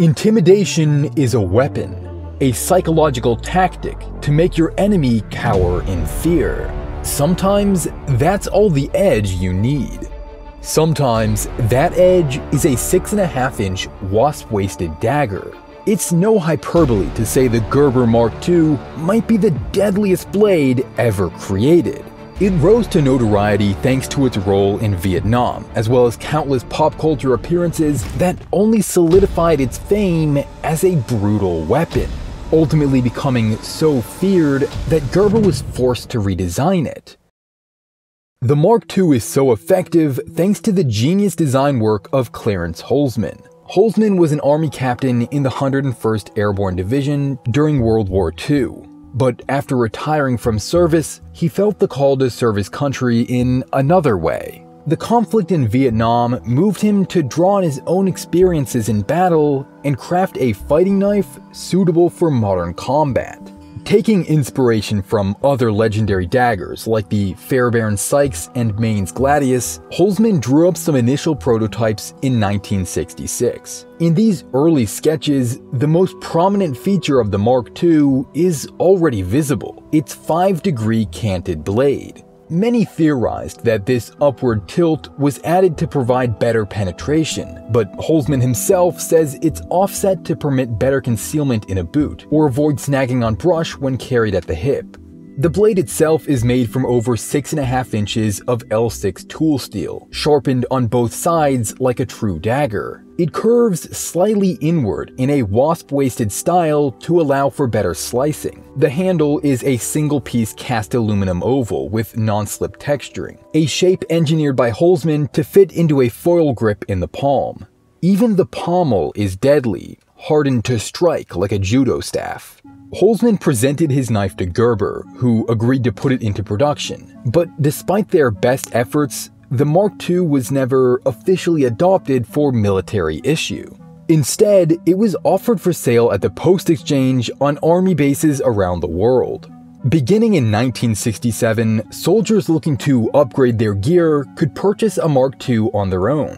Intimidation is a weapon, a psychological tactic to make your enemy cower in fear. Sometimes that's all the edge you need. Sometimes that edge is a 6.5-inch wasp-waisted dagger. It's no hyperbole to say the Gerber Mark II might be the deadliest blade ever created. It rose to notoriety thanks to its role in Vietnam, as well as countless pop culture appearances that only solidified its fame as a brutal weapon, ultimately becoming so feared that Gerber was forced to redesign it. The Mark II is so effective thanks to the genius design work of Clarence Holzman. Holzman was an Army captain in the 101st Airborne Division during World War II. But after retiring from service, he felt the call to serve his country in another way. The conflict in Vietnam moved him to draw on his own experiences in battle and craft a fighting knife suitable for modern combat. Taking inspiration from other legendary daggers like the Fairbairn Sykes and Maine's Gladius, Holzman drew up some initial prototypes in 1966. In these early sketches, the most prominent feature of the Mark II is already visible: its 5-degree canted blade. Many theorized that this upward tilt was added to provide better penetration, but Holzman himself says it's offset to permit better concealment in a boot, or avoid snagging on brush when carried at the hip. The blade itself is made from over 6.5 inches of L6 tool steel, sharpened on both sides like a true dagger. It curves slightly inward in a wasp-waisted style to allow for better slicing. The handle is a single-piece cast aluminum oval with non-slip texturing, a shape engineered by Holzman to fit into a foil grip in the palm. Even the pommel is deadly, hardened to strike like a judo staff. Holzman presented his knife to Gerber, who agreed to put it into production. But despite their best efforts, the Mark II was never officially adopted for military issue. Instead, it was offered for sale at the Post Exchange on army bases around the world. Beginning in 1967, soldiers looking to upgrade their gear could purchase a Mark II on their own.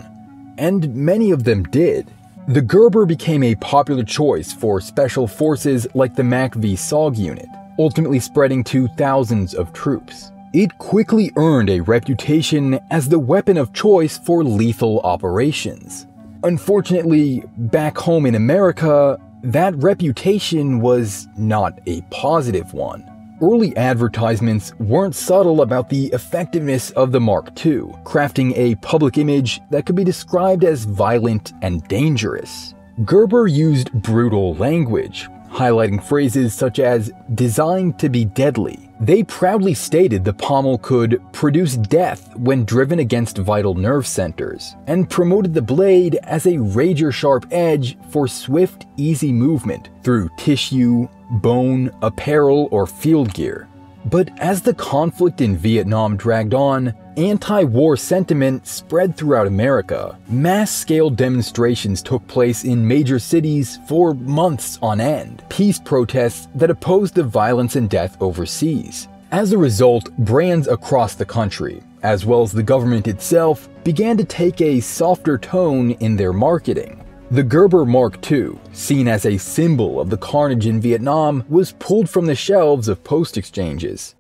And many of them did. The Gerber became a popular choice for special forces like the MAC-V SOG unit, ultimately spreading to thousands of troops. It quickly earned a reputation as the weapon of choice for lethal operations. Unfortunately, back home in America, that reputation was not a positive one. Early advertisements weren't subtle about the effectiveness of the Mark II, crafting a public image that could be described as violent and dangerous. Gerber used brutal language, highlighting phrases such as "designed to be deadly." They proudly stated the pommel could produce death when driven against vital nerve centers, and promoted the blade as a razor-sharp edge for swift, easy movement through tissue, bone, apparel, or field gear. But as the conflict in Vietnam dragged on, anti-war sentiment spread throughout America. Mass-scale demonstrations took place in major cities for months on end, peace protests that opposed the violence and death overseas. As a result, brands across the country, as well as the government itself, began to take a softer tone in their marketing. The Gerber Mark II, seen as a symbol of the carnage in Vietnam, was pulled from the shelves of post exchanges.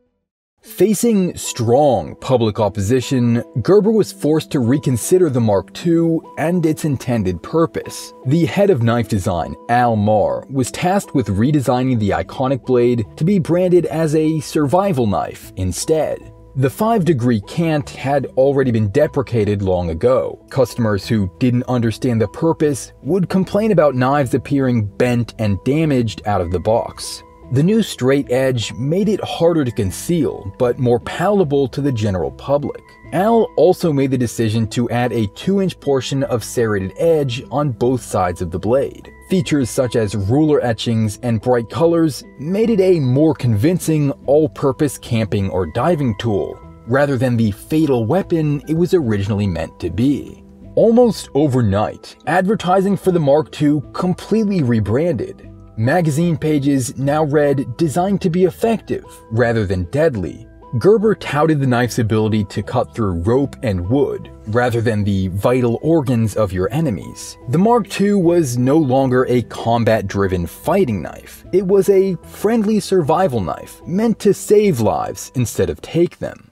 Facing strong public opposition, Gerber was forced to reconsider the Mark II and its intended purpose. The head of knife design, Al Marr, was tasked with redesigning the iconic blade to be branded as a survival knife instead. The 5-degree cant had already been deprecated long ago. Customers who didn't understand the purpose would complain about knives appearing bent and damaged out of the box. The new straight edge made it harder to conceal, but more palatable to the general public. Al also made the decision to add a 2-inch portion of serrated edge on both sides of the blade. Features such as ruler etchings and bright colors made it a more convincing all-purpose camping or diving tool, rather than the fatal weapon it was originally meant to be. Almost overnight, advertising for the Mark II completely rebranded. Magazine pages now read "designed to be effective" rather than deadly. Gerber touted the knife's ability to cut through rope and wood, rather than the vital organs of your enemies. The Mark II was no longer a combat-driven fighting knife. It was a friendly survival knife, meant to save lives instead of take them.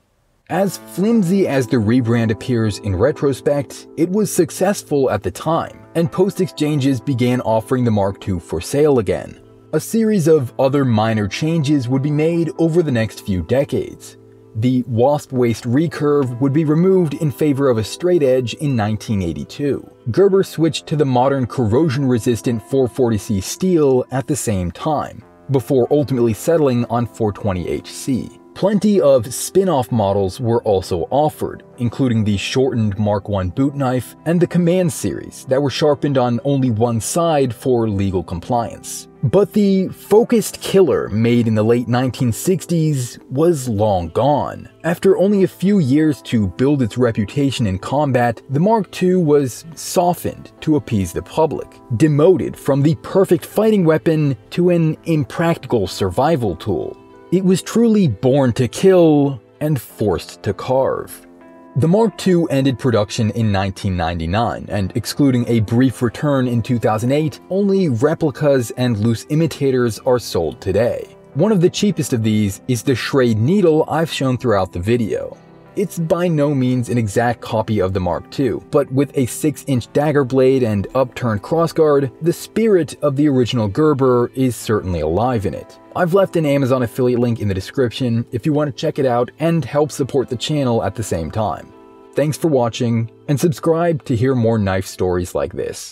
As flimsy as the rebrand appears in retrospect, it was successful at the time, and post-exchanges began offering the Mark II for sale again. A series of other minor changes would be made over the next few decades. The wasp waist recurve would be removed in favor of a straight edge in 1982. Gerber switched to the modern corrosion-resistant 440C steel at the same time, before ultimately settling on 420HC. Plenty of spin-off models were also offered, including the shortened Mark I boot knife and the Command series that were sharpened on only one side for legal compliance. But the focused killer made in the late 1960s was long gone. After only a few years to build its reputation in combat, the Mark II was softened to appease the public, demoted from the perfect fighting weapon to an impractical survival tool. It was truly born to kill and forced to carve. The Mark II ended production in 1999, and excluding a brief return in 2008, only replicas and loose imitators are sold today. One of the cheapest of these is the Schrade needle I've shown throughout the video. It's by no means an exact copy of the Mark II, but with a 6-inch dagger blade and upturned crossguard, the spirit of the original Gerber is certainly alive in it. I've left an Amazon affiliate link in the description if you want to check it out and help support the channel at the same time. Thanks for watching, and subscribe to hear more knife stories like this.